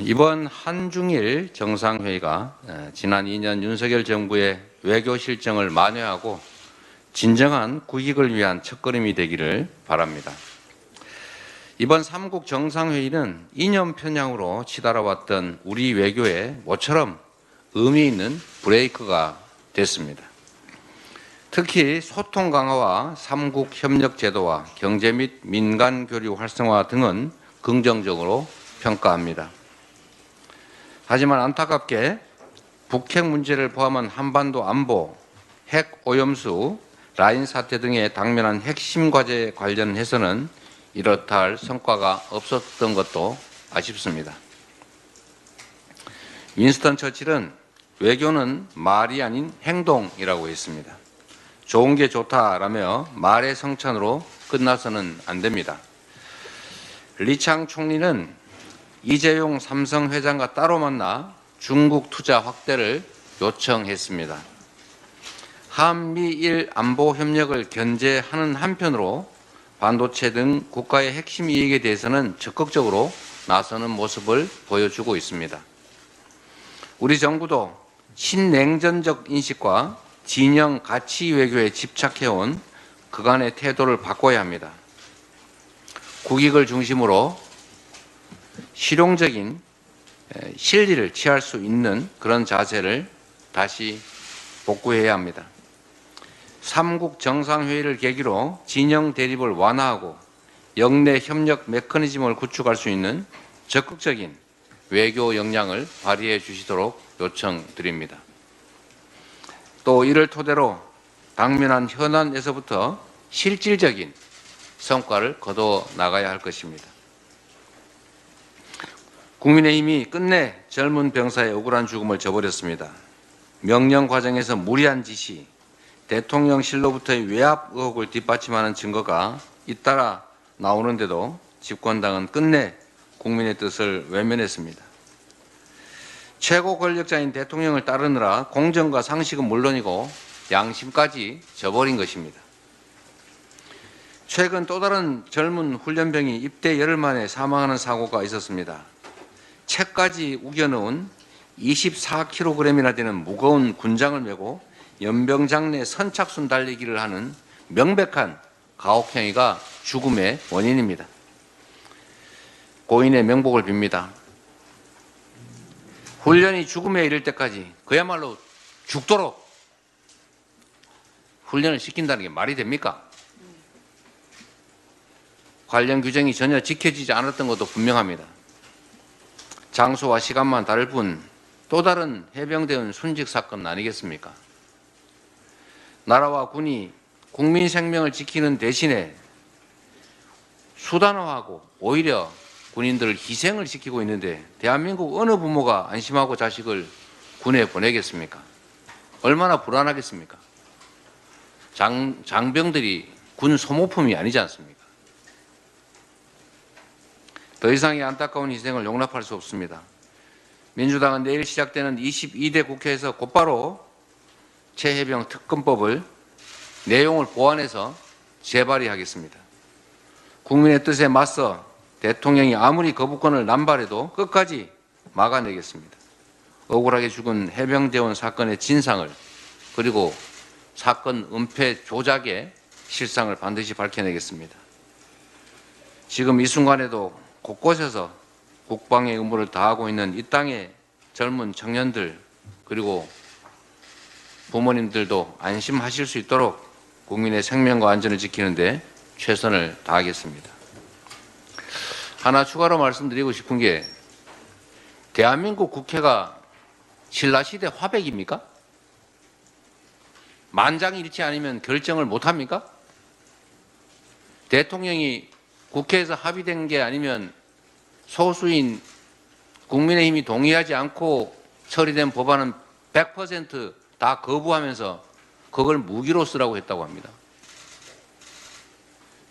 이번 한중일 정상회의가 지난 2년 윤석열 정부의 외교 실정을 만회하고 진정한 국익을 위한 첫걸음이 되기를 바랍니다. 이번 3국 정상회의는 이념 편향으로 치달아왔던 우리 외교에 모처럼 의미 있는 브레이크가 됐습니다. 특히 소통 강화와 3국 협력 제도와 경제 및 민간 교류 활성화 등은 긍정적으로 평가합니다. 하지만 안타깝게 북핵 문제를 포함한 한반도 안보, 핵 오염수, 라인 사태 등에 당면한 핵심 과제에 관련해서는 이렇다 할 성과가 없었던 것도 아쉽습니다. 윈스턴 처칠은 외교는 말이 아닌 행동이라고 했습니다. 좋은 게 좋다라며 말의 성찬으로 끝나서는 안 됩니다. 리창 총리는 이재용 삼성 회장과 따로 만나 중국 투자 확대를 요청했습니다. 한미일 안보 협력을 견제하는 한편으로 반도체 등 국가의 핵심 이익에 대해서는 적극적으로 나서는 모습을 보여주고 있습니다. 우리 정부도 신냉전적 인식과 진영 가치 외교에 집착해온 그간의 태도를 바꿔야 합니다. 국익을 중심으로 실용적인 실리를 취할 수 있는 그런 자세를 다시 복구해야 합니다. 3국 정상회의를 계기로 진영 대립을 완화하고 영내 협력 메커니즘을 구축할 수 있는 적극적인 외교 역량을 발휘해 주시도록 요청드립니다. 또 이를 토대로 당면한 현안에서부터 실질적인 성과를 거둬 나가야 할 것입니다. 국민의힘이 끝내 젊은 병사의 억울한 죽음을 저버렸습니다. 명령 과정에서 무리한 지시, 대통령실로부터의 외압 의혹을 뒷받침하는 증거가 잇따라 나오는데도 집권당은 끝내 국민의 뜻을 외면했습니다. 최고 권력자인 대통령을 따르느라 공정과 상식은 물론이고 양심까지 저버린 것입니다. 최근 또 다른 젊은 훈련병이 입대 열흘 만에 사망하는 사고가 있었습니다. 채까지 우겨넣은 24kg이나 되는 무거운 군장을 메고 연병장 내 선착순 달리기를 하는 명백한 가혹행위가 죽음의 원인입니다. 고인의 명복을 빕니다. 훈련이 죽음에 이를 때까지 그야말로 죽도록 훈련을 시킨다는 게 말이 됩니까? 관련 규정이 전혀 지켜지지 않았던 것도 분명합니다. 장소와 시간만 다를 뿐 또 다른 해병대원 순직 사건 아니겠습니까? 나라와 군이 국민 생명을 지키는 대신에 수단화하고 오히려 군인들을 희생을 시키고 있는데 대한민국 어느 부모가 안심하고 자식을 군에 보내겠습니까? 얼마나 불안하겠습니까? 장병들이 군 소모품이 아니지 않습니까? 더 이상의 안타까운 희생을 용납할 수 없습니다. 민주당은 내일 시작되는 22대 국회에서 곧바로 최해병 특검법을 내용을 보완해서 재발의하겠습니다. 국민의 뜻에 맞서 대통령이 아무리 거부권을 남발해도 끝까지 막아내겠습니다. 억울하게 죽은 해병대원 사건의 진상을 그리고 사건 은폐 조작의 실상을 반드시 밝혀내겠습니다. 지금 이 순간에도 곳곳에서 국방의 의무를 다하고 있는 이 땅의 젊은 청년들 그리고 부모님들도 안심하실 수 있도록 국민의 생명과 안전을 지키는 데 최선을 다하겠습니다. 하나 추가로 말씀드리고 싶은 게 대한민국 국회가 신라시대 화백입니까? 만장일치 아니면 결정을 못합니까? 대통령이 국회에서 합의된 게 아니면 소수인 국민의힘이 동의하지 않고 처리된 법안은 100% 다 거부하면서 그걸 무기로 쓰라고 했다고 합니다.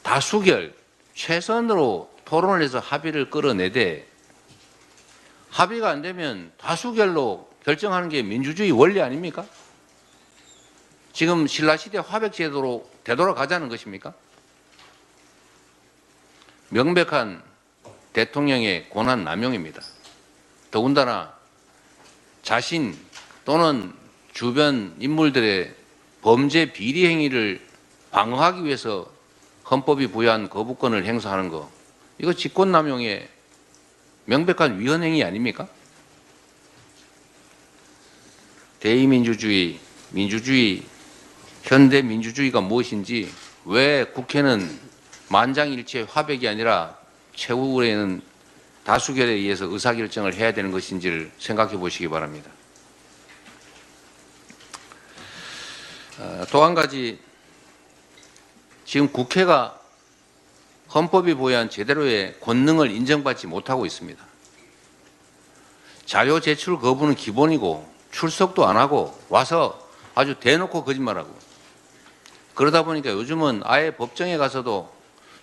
다수결, 최선으로 토론을 해서 합의를 끌어내되 합의가 안 되면 다수결로 결정하는 게 민주주의 원리 아닙니까? 지금 신라시대 화백제도로 되돌아가자는 것입니까? 명백한 대통령의 권한 남용입니다. 더군다나 자신 또는 주변 인물들의 범죄 비리 행위를 방어하기 위해서 헌법이 부여한 거부권을 행사하는 거, 이거 직권남용의 명백한 위헌 행위 아닙니까? 대의민주주의, 민주주의, 현대 민주주의가 무엇인지, 왜 국회는 만장일치의 화백이 아니라 최후에는 다수결에 의해서 의사결정을 해야 되는 것인지를 생각해 보시기 바랍니다. 또 한 가지, 지금 국회가 헌법이 부여한 제대로의 권능을 인정받지 못하고 있습니다. 자료 제출 거부는 기본이고 출석도 안 하고 와서 아주 대놓고 거짓말하고, 그러다 보니까 요즘은 아예 법정에 가서도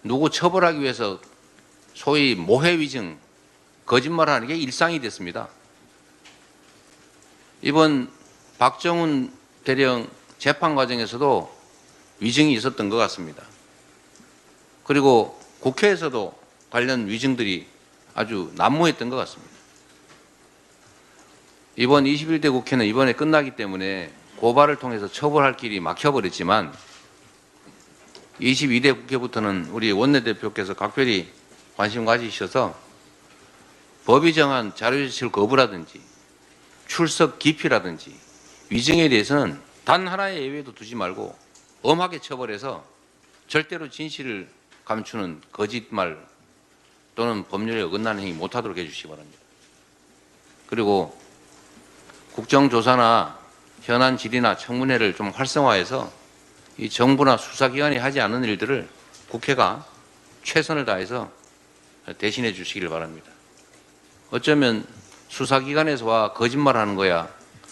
누구 처벌하기 위해서 소위 모해위증, 거짓말하는 게 일상이 됐습니다. 이번 박정훈 대령 재판 과정에서도 위증이 있었던 것 같습니다. 그리고 국회에서도 관련 위증들이 아주 난무했던 것 같습니다. 이번 21대 국회는 이번에 끝나기 때문에 고발을 통해서 처벌할 길이 막혀버렸지만, 22대 국회부터는 우리 원내대표께서 각별히 관심 가지셔서 법이 정한 자료제출 거부라든지 출석 기피라든지 위증에 대해서는 단 하나의 예외도 두지 말고 엄하게 처벌해서 절대로 진실을 감추는 거짓말 또는 법률에 어긋나는 행위 못하도록 해주시기 바랍니다. 그리고 국정조사나 현안 질의나 청문회를 좀 활성화해서 이 정부나 수사기관이 하지 않는 일들을 국회가 최선을 다해서 대신해 주시길 바랍니다. 어쩌면 수사기관에서 와 거짓말하는 거야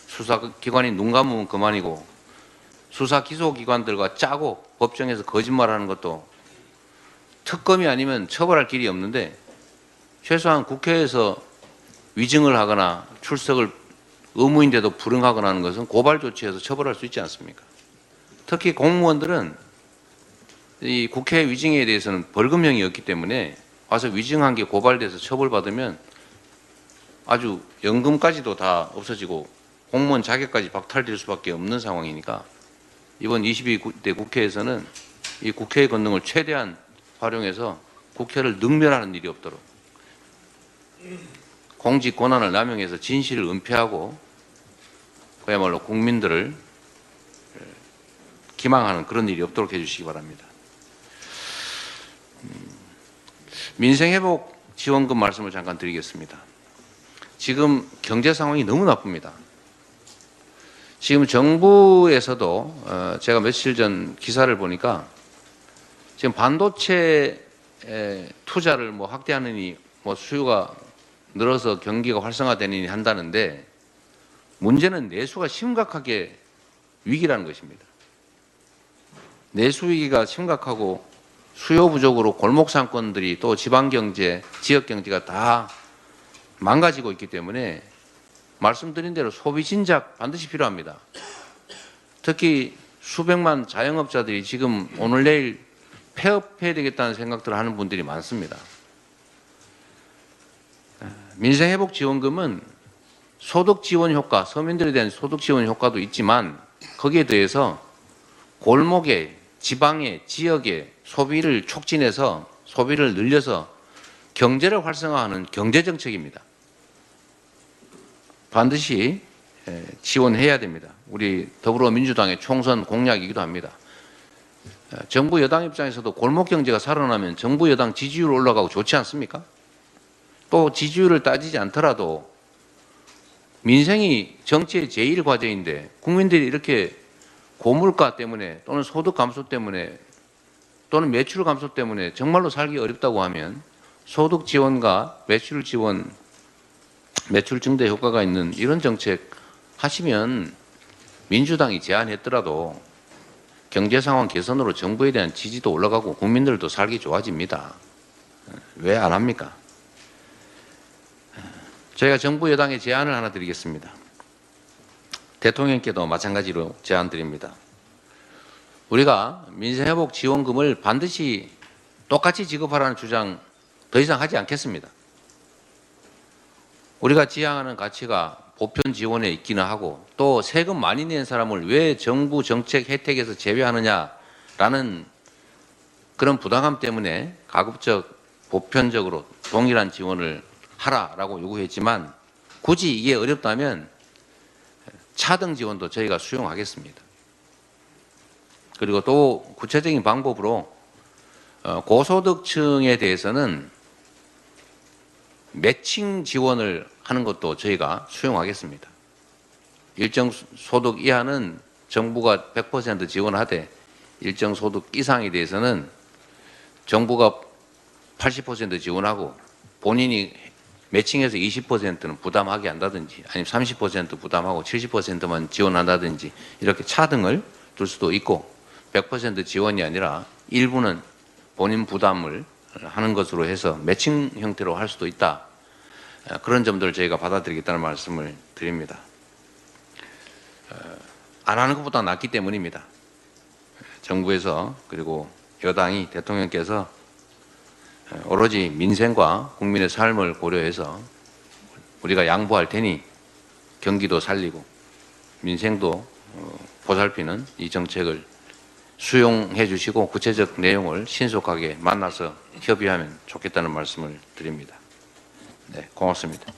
수사기관이 눈 감으면 그만이고, 수사 기소기관들과 짜고 법정에서 거짓말하는 것도 특검이 아니면 처벌할 길이 없는데, 최소한 국회에서 위증을 하거나 출석을 의무인데도 불응하거나 하는 것은 고발 조치해서 처벌할 수 있지 않습니까? 특히 공무원들은 이 국회 위증에 대해서는 벌금형이 없기 때문에 와서 위증한 게 고발돼서 처벌받으면 아주 연금까지도 다 없어지고 공무원 자격까지 박탈될 수밖에 없는 상황이니까, 이번 22대 국회에서는 이 국회의 권능을 최대한 활용해서 국회를 능멸하는 일이 없도록, 공직 권한을 남용해서 진실을 은폐하고 그야말로 국민들을 기망하는 그런 일이 없도록 해주시기 바랍니다. 민생회복 지원금 말씀을 잠깐 드리겠습니다. 지금 경제 상황이 너무 나쁩니다. 지금 정부에서도 제가 며칠 전 기사를 보니까 지금 반도체 투자를 뭐 확대하느니 뭐 수요가 늘어서 경기가 활성화되느니 한다는데, 문제는 내수가 심각하게 위기라는 것입니다. 내수 위기가 심각하고 수요 부족으로 골목 상권들이 또 지방 경제, 지역 경제가 다 망가지고 있기 때문에 말씀드린 대로 소비 진작 반드시 필요합니다. 특히 수백만 자영업자들이 지금 오늘 내일 폐업해야 되겠다는 생각들을 하는 분들이 많습니다. 민생회복지원금은 소득지원 효과, 서민들에 대한 소득지원 효과도 있지만 거기에 대해서 골목에, 지방에, 지역에 소비를 촉진해서 소비를 늘려서 경제를 활성화하는 경제정책입니다. 반드시 지원해야 됩니다. 우리 더불어민주당의 총선 공약이기도 합니다. 정부 여당 입장에서도 골목 경제가 살아나면 정부 여당 지지율 올라가고 좋지 않습니까? 또 지지율을 따지지 않더라도 민생이 정치의 제1과제인데 국민들이 이렇게 고물가 때문에 또는 소득 감소 때문에 또는 매출 감소 때문에 정말로 살기 어렵다고 하면 소득 지원과 매출 지원, 매출 증대 효과가 있는 이런 정책 하시면 민주당이 제안했더라도 경제 상황 개선으로 정부에 대한 지지도 올라가고 국민들도 살기 좋아집니다. 왜 안 합니까? 저희가 정부 여당에 제안을 하나 드리겠습니다. 대통령께도 마찬가지로 제안 드립니다. 우리가 민생회복 지원금을 반드시 똑같이 지급하라는 주장 더 이상 하지 않겠습니다. 우리가 지향하는 가치가 보편 지원에 있기는 하고 또 세금 많이 낸 사람을 왜 정부 정책 혜택에서 제외하느냐라는 그런 부담감 때문에 가급적 보편적으로 동일한 지원을 하라라고 요구했지만 굳이 이게 어렵다면 차등 지원도 저희가 수용하겠습니다. 그리고 또 구체적인 방법으로 고소득층에 대해서는 매칭 지원을 하는 것도 저희가 수용하겠습니다. 일정 소득 이하는 정부가 100% 지원하되 일정 소득 이상에 대해서는 정부가 80% 지원하고 본인이 매칭해서 20%는 부담하게 한다든지 아니면 30% 부담하고 70%만 지원한다든지 이렇게 차등을 둘 수도 있고 100% 지원이 아니라 일부는 본인 부담을 하는 것으로 해서 매칭 형태로 할 수도 있다. 그런 점들을 저희가 받아들이겠다는 말씀을 드립니다. 안 하는 것보다 낫기 때문입니다. 정부에서 그리고 여당이 대통령께서 오로지 민생과 국민의 삶을 고려해서 우리가 양보할 테니 경기도 살리고 민생도 보살피는 이 정책을 수용해 주시고 구체적 내용을 신속하게 만나서 협의하면 좋겠다는 말씀을 드립니다. 네, 고맙습니다.